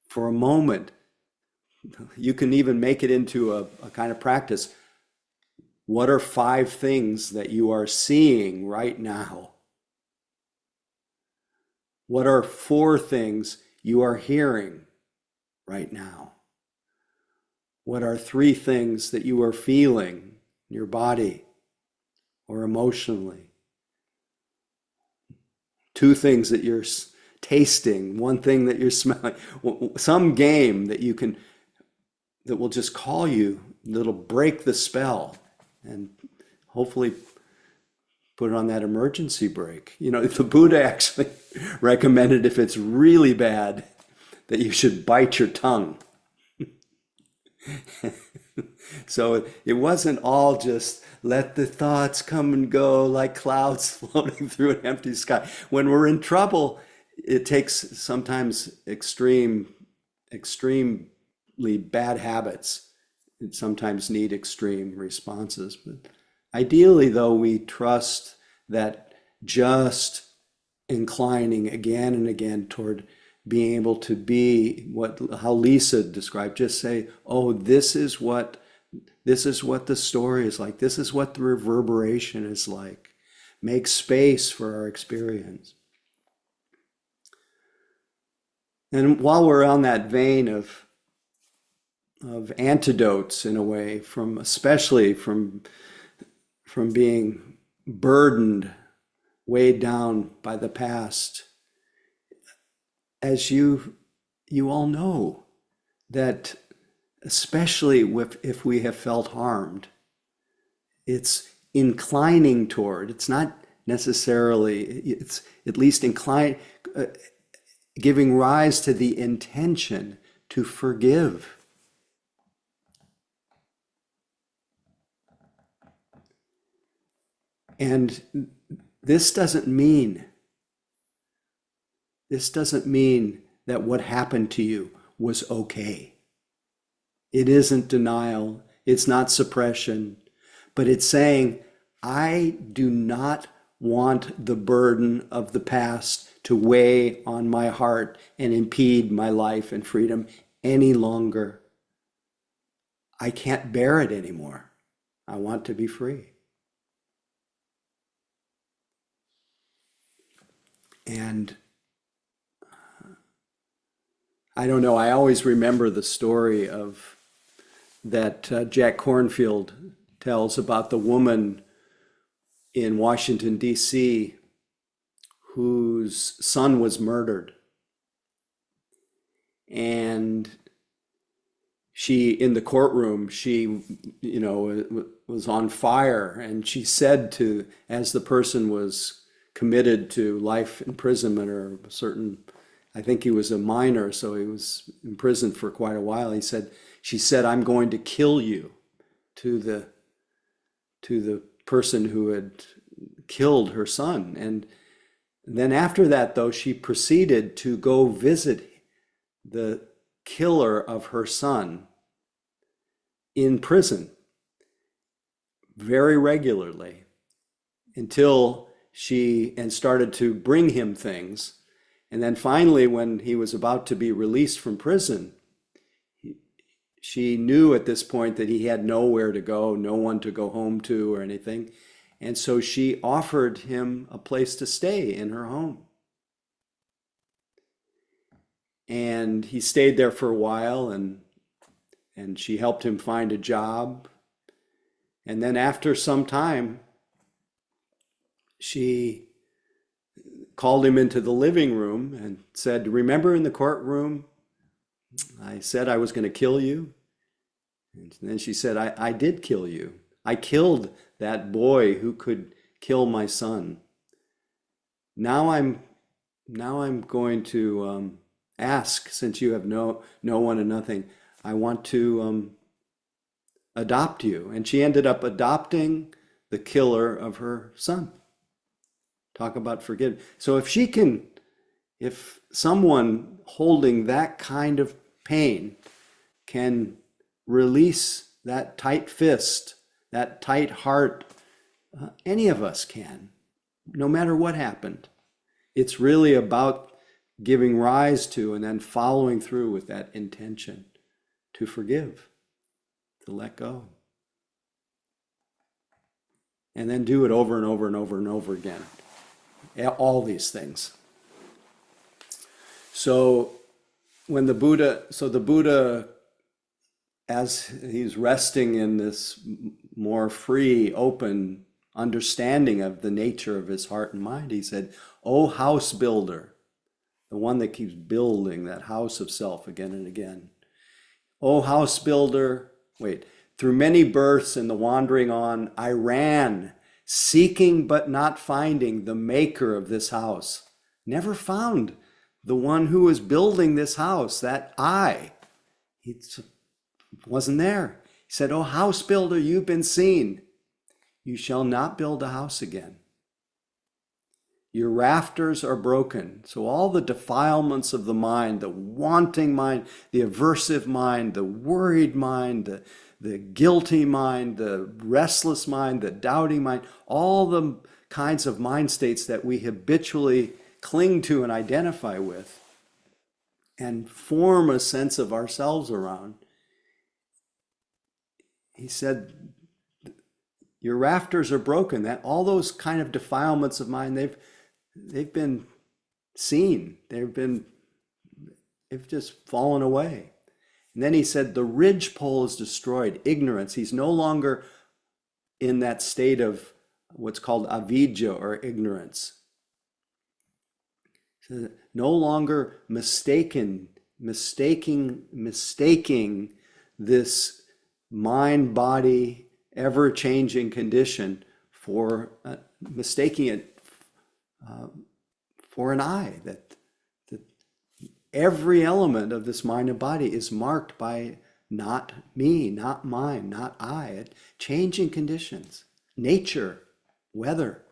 For a moment, you can even make it into a kind of practice. What are 5 things that you are seeing right now? What are 4 things you are hearing right now? What are 3 things that you are feeling in your body or emotionally? 2 things that you're tasting, 1 thing that you're smelling, some game that you can, that will just call you, that'll break the spell and hopefully put it on that emergency brake. You know, the Buddha actually recommended, if it's really bad, that you should bite your tongue. So it wasn't all just let the thoughts come and go like clouds floating through an empty sky. When we're in trouble, it takes sometimes extremely bad habits. It sometimes need extreme responses. But ideally, though, we trust that just inclining again and again toward being able to be how Lisa described, just say, oh, this is what the story is like. This is what the reverberation is like. Make space for our experience. And while we're on that vein of antidotes, in a way, especially from being burdened, weighed down by the past, as you all know, that especially if we have felt harmed, it's inclining toward, it's not necessarily, it's at least giving rise to the intention to forgive. And this doesn't mean that what happened to you was okay. It isn't denial, it's not suppression, but it's saying, I do not want the burden of the past to weigh on my heart and impede my life and freedom any longer. I can't bear it anymore. I want to be free. And I don't know, I always remember the story that Jack Cornfield tells about the woman in Washington, D.C., whose son was murdered. And she, in the courtroom, she, was on fire. And she said as the person was committed to life imprisonment or a certain, I think he was a minor, so he was imprisoned for quite a while. She said, I'm going to kill you, to the person who had killed her son. And then after that, though, she proceeded to go visit the killer of her son in prison very regularly until and started to bring him things. And then finally, when he was about to be released from prison, she knew at this point that he had nowhere to go, no one to go home to or anything. And so she offered him a place to stay in her home. And he stayed there for a while, and she helped him find a job. And then after some time, she called him into the living room and said, remember in the courtroom, I said I was going to kill you? And then she said, I did kill you. I killed that boy who could kill my son. Now I'm going to ask, since you have no one and nothing, I want to adopt you. And she ended up adopting the killer of her son. Talk about forgiveness. So if someone holding that kind of pain can release that tight fist, that tight heart Any of us can, no matter what happened. It's really about giving rise to and then following through with that intention to forgive, to let go. And then do it over and over and over and over again. All these things. So the Buddha, as he's resting in this more free, open understanding of the nature of his heart and mind, he said, "O house builder," the one that keeps building that house of self again and again. "O house builder," "through many births in the wandering on, I ran, seeking but not finding the maker of this house." Never found the one who was building this house, that I. He wasn't there. He said, "O house builder, you've been seen. You shall not build a house again. Your rafters are broken." So all the defilements of the mind, the wanting mind, the aversive mind, the worried mind, the guilty mind, the restless mind, the doubting mind, all the kinds of mind states that we habitually cling to and identify with and form a sense of ourselves around. He said, your rafters are broken. That all those kind of defilements of mind, they've been seen. They've just fallen away. And then he said, the ridgepole is destroyed, ignorance. He's no longer in that state of what's called avidya, or ignorance. So no longer mistaking this mind-body, ever-changing condition for mistaking it for an I, that every element of this mind and body is marked by not me, not mine, not I, changing conditions, nature, weather.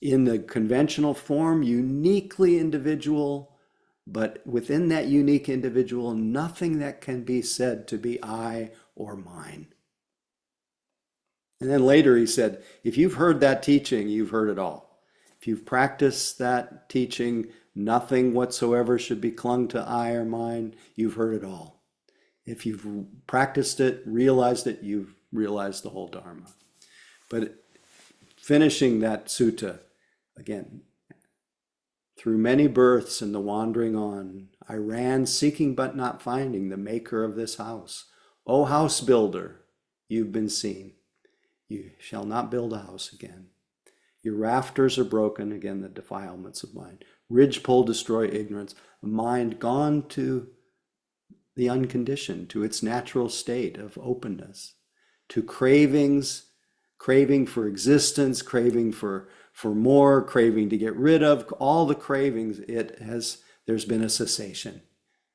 In the conventional form, uniquely individual, but within that unique individual, nothing that can be said to be I or mine. And then later he said, if you've heard that teaching, you've heard it all. If you've practiced that teaching, nothing whatsoever should be clung to I or mine, you've heard it all. If you've practiced it, realized it, you've realized the whole Dharma. But finishing that sutta, again, through many births and the wandering on, I ran seeking but not finding the maker of this house. O house builder, you've been seen. You shall not build a house again. Your rafters are broken, again, the defilements of mind. Ridgepole destroy ignorance. Mind gone to the unconditioned, to its natural state of openness, to cravings, craving for existence, craving for more, craving to get rid of, all the cravings, there's been a cessation.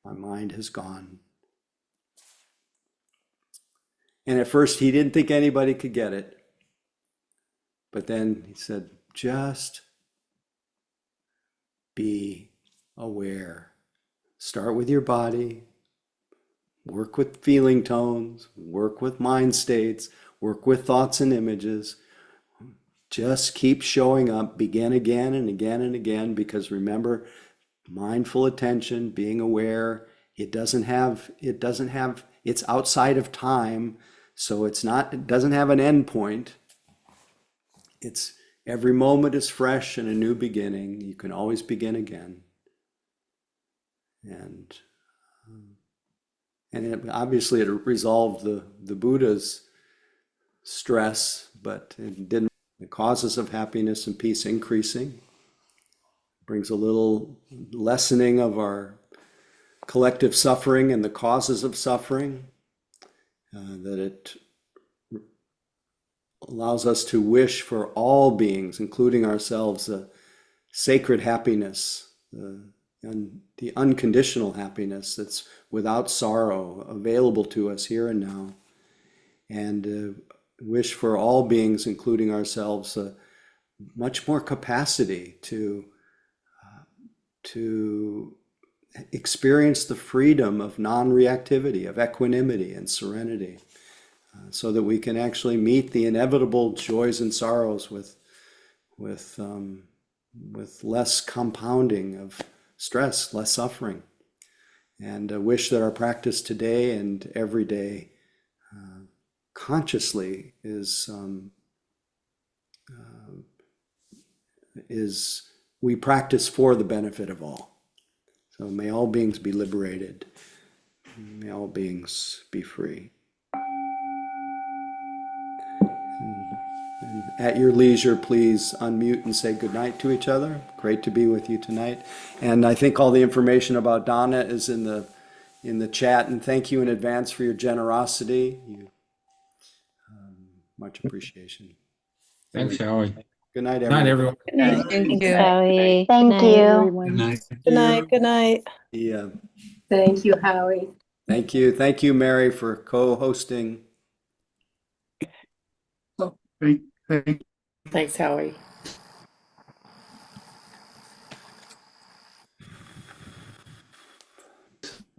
My mind has gone. And at first he didn't think anybody could get it. But then he said, just be aware. Start with your body, work with feeling tones, work with mind states, work with thoughts and images. Just keep showing up, begin again and again and again, because remember, mindful attention, being aware, it's outside of time, so it doesn't have an end point. It's every moment is fresh and a new beginning. You can always begin again. And obviously it resolved the Buddha's stress, but it didn't. The causes of happiness and peace increasing brings a little lessening of our collective suffering and the causes of suffering, that it allows us to wish for all beings, including ourselves, a sacred happiness, and the unconditional happiness that's without sorrow, available to us here and now, and wish for all beings, including ourselves, much more capacity to experience the freedom of non-reactivity, of equanimity and serenity, so that we can actually meet the inevitable joys and sorrows with less compounding of stress, less suffering. And wish that our practice today and every day consciously is we practice for the benefit of all. So may all beings be liberated. May all beings be free. And at your leisure, please unmute and say goodnight to each other. Great to be with you tonight. And I think all the information about Donna is in the chat. And thank you in advance for your generosity. Much appreciation. Thanks, Howie. Good night, Night, everyone. everyone. Thank you. Howie. Thank Good night, you. everyone. Good night. Good night. Good night. Yeah. Thank you, Howie. Thank you. Thank you, Mary, for co-hosting. Thank Thanks, Howie.